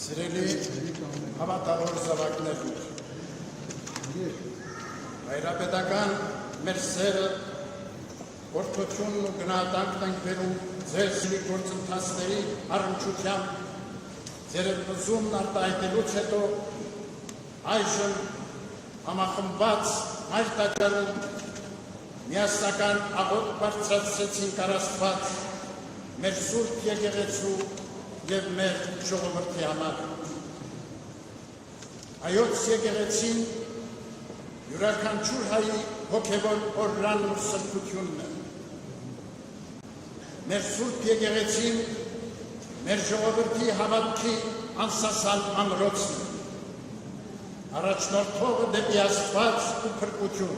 Սիրելի հավատավոր զավակներ, հայրապետական մեր սերը, որդությունն ու գնահատանքն ենք բերում ձեզ գործընթացների առնչությամբ, ձեր ուզումն արտահայտելուց հետո այժմ համախմբված այլ տաճարում միասնական աղոթք բարձրացրեցինք առ Աստված մեր սուրբ եկեղեցու և մեր ժողովրդի համար։ Հայոց եկեղեցին յուրաքանչյուր հայի հոգևոր օրրանն ու սրբությունն է։ Մեր սուրբ եկեղեցին մեր ժողովրդի հավատքի անսասան ամրոցն է, առաջնորդողը դեպի Աստված ու փրկություն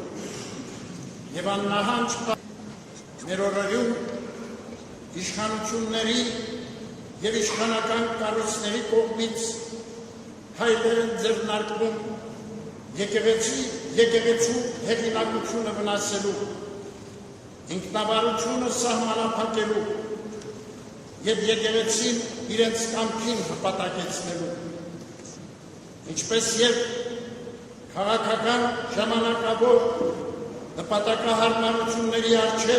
և աննահանջ մեր օրերում իշխանությունների և իշխանական կառույցների կողմից հայտեր են ձեռնարկվում եկեղեցու հեղինակությունը վնասելու, ինքնավարությունը սահմանափակելու և եկեղեցին իրենց կամքին հպատակեցնելու, ինչպես և քաղաքական ժամանակավոր նպատակահարմարությունների առջև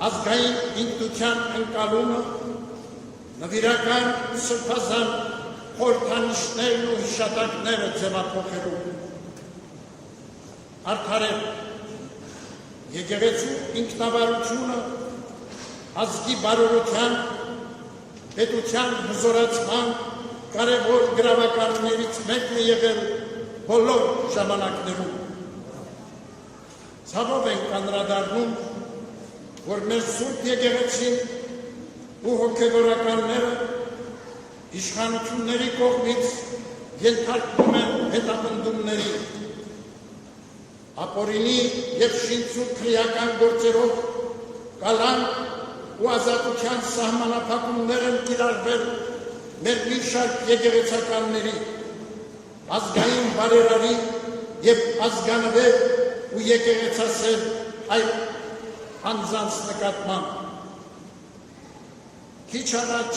ազգային ինքնության ընկալումը, նվիրական սրբազան խորհրդանիշներն ու հիշատակները ձևափոխելու։ Արդարև, եկեղեցու ինքնավարությունը ազգի բարօրության, պետության հզորացման կարևոր գրավականներից մեկն է եղել բոլոր ժամանակներում։ Ցավով ենք անդրադառնում, որ մեր սուրբ եկեղեցին ու հոգևորականները իշխանությունների կողմից ենթարկվում են հետապնդումների, ապօրինի և շինծու քրեական գործերով կալանք ու ազատության սահմանափակումներ են կիրառվել մեր մի շարք եկեղեցականների, ազգային բարերարի և ազգանվեր ու եկեղեցասեր այլ անձանց նկատմամբ։ Քիչ առաջ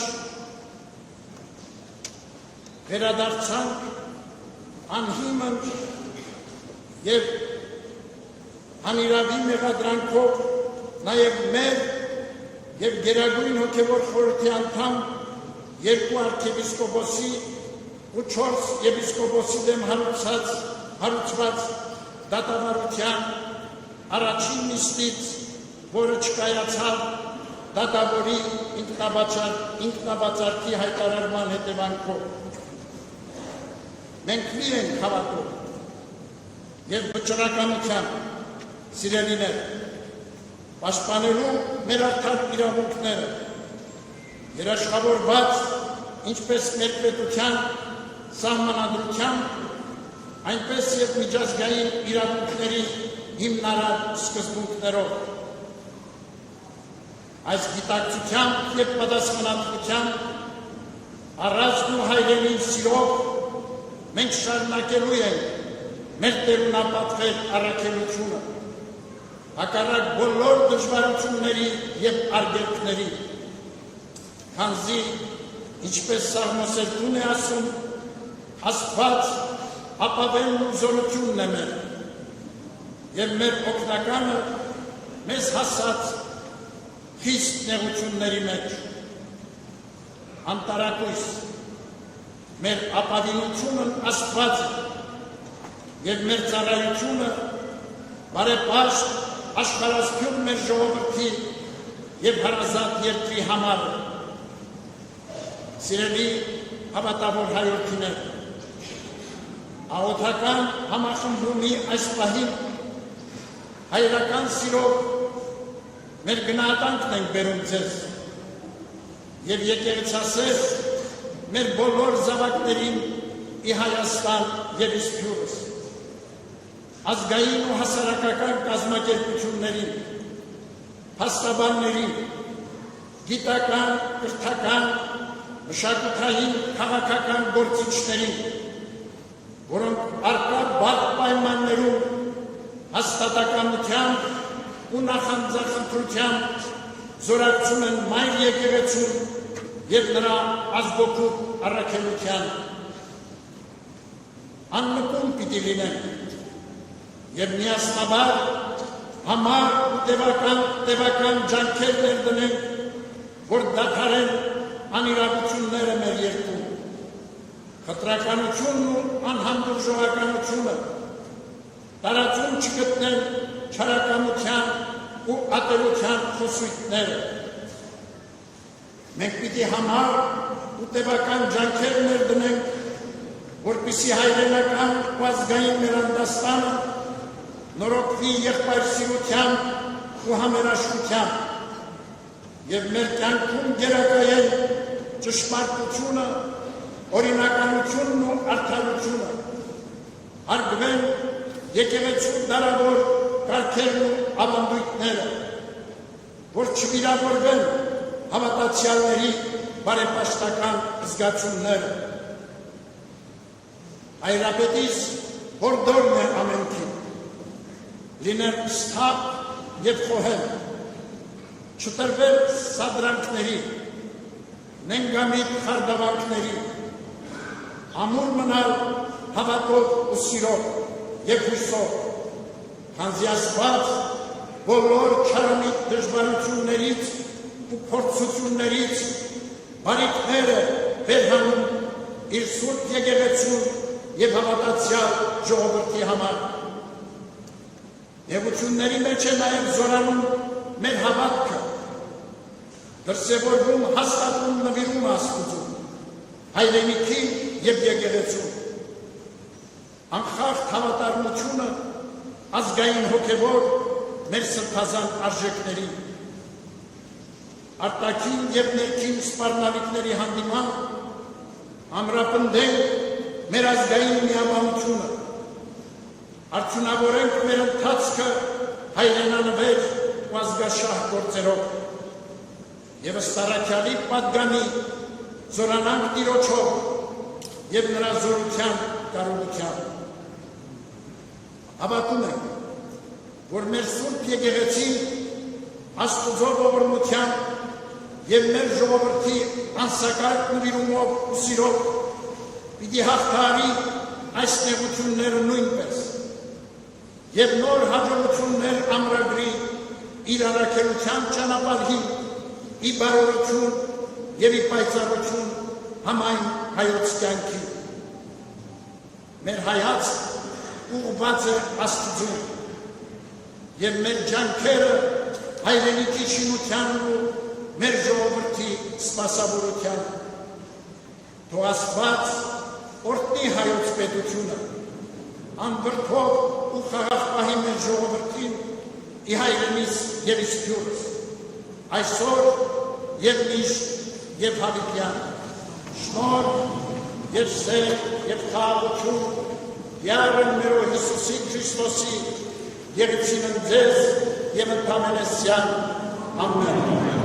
վերադարձանք անհիմն և անիրավի մեղադրանքով նաև մեր և Գերագույն հոգևոր խորհրդի անդամ երկու արքեպիսկոպոսի ու 4 եպիսկոպոսի դեմ հարուցված դատավարության առաջին նիստից, որը չկայացավ դատավորի ինքնաբացարկի հայտարարման հետևանքով։ Մենք լի ենք հավատով և վճռականությամբ, սիրելիներ, պաշտպանելու մեր արդար իրավունքները, երաշխավորված ինչպես մեր պետության սահմանադրությամբ, այնպես և միջազգային իրավունքների հիմնարար սկզբունքներով։ Այս գիտակցությամբ և պատասխանատվությամբ, առանձն ու հայրենի սիրով մենք շարունակելու ենք մեր տերունապատվեր առաքելությունը, հակառակ բոլոր դժվարությունների և արգելքների, քանզի, ինչպես Սաղմոսերտուն է ասում, Աստված ապավենն ու զորությունն է մեր, և մեր օգնականը մեզ հասած խիստ նեղությունների մեջ։ Անտարակույս, մեր ապավինությունն Աստված է և մեր ծառայությունը բարեպաշտ աշխարհասփյուռ մեր ժողովրդի և հարազատ երկրի համար է։ Սիրելի հավատավոր հայրենիներ, աղոթական համախմբումի այս պահին հայրական սիրով մեր գնահատանքն ենք բերում ձեզ և եկեղեցասեր մեր բոլոր զավակներին ի Հայաստան և ի Սփյուռս, ազգային ու հասարակական կազմակերպություններին, փաստաբաններին, գիտական, կրթական, մշակութային, քաղաքական գործիչներին, որոնք առկա բարդ պայմաններում հաստատակամությամբ ու նախանձախնդրությամբ զորակցում են մայր եկեղեցուն և նրա ազգօգուտ առաքելության աննկուն պիտի լինենք և միասնաբար համար ու տևական ջանքեր ներդնենք, որ դադարեն անիրավությունները մեր երկրում, խտրականությունն ու անհանդուրժողականությունը, տարածում չգտնեն չարակամության ու ատելության խոսույթները։ Մենք պիտի համար ու տևական ջանքեր ներդնենք, որպեսզի հայրենական ու ազգային մեր անդաստանը նորոգվի եղբայրսիրությամբ ու համերաշխությամբ և մեր կյանքում գերակայեն ճշմարտությունը, օրինականությունն ու արդարությունը, հարգվեն եկեղեցու դարավոր կարգերն ու ավանդույթները, որ չվիրավորվեն հավատացյալների բարեպաշտական զգացումները։ Հայրապետիս հորդորն է ամենքին, լինել սթափ և խոհել, չտրվել սադրանքների, նենգամիտ խարդավանքների, ամուր մնալ հավատով ու սիրով և հույսով, քանզի Աստված բոլոր չարամիտ դժվարություններից ու փորձություններից բարիքներ է վերհանում իր սուրբ եկեղեցուն և հավատացյալ ժողովրդի համար։ Նեղությունների մեջ է նաև զորանում մեր հավատքը, դրսևորվում հաստատում նվիրում Աստծուն, հայրենիքի և եկեղեցուն։ Անխախտ հավատարմությունը ազգային հոգևոր մեր սրբազան արժեքներին, արտաքին և ներքին սպառնալիքների հանդիման ամրապնդենք մեր ազգային միաբանությունը, արդյունավորենք մեր ընթացքը հայրենանվեր ու ազգաշահ գործերով և ըստ առաքյալի պատգամի զորանանք Տիրոջով և նրա զորության կարողությամբ։ Հավատում ենք, որ մեր սուրբ եկեղեցին Աստծո ողորմությամբ և մեր ժողովրդի անսակարդ նվիրումով ու սիրով պիտի հաղթահարի այս նեղությունները նույնպես և նոր հաջողություններ ամրագրի իր առաքելության ճանապարհին, ի բարօրություն և ի պայծառություն համայն հայոց կյանքի։ Մեր հայացքն ուղղված է Աստծուն և մեր ջանքերը հայրենիքի շինությանն ու մեր ժողովրդի սպասավորությանը։ Թող Աստված օրհնի հայոց պետությունը, անվրդով ու խաղաղ պահի մեր ժողովրդին, ի հայրենիս և իս փյուրս, այսօր և միշտ և հավիտյան, շնորհ և սեր և խաղաղություն յարն մերո Հիսուսի Քրիստոսի, եղեցին ձեզ և ընդամենեսյան, ամեն։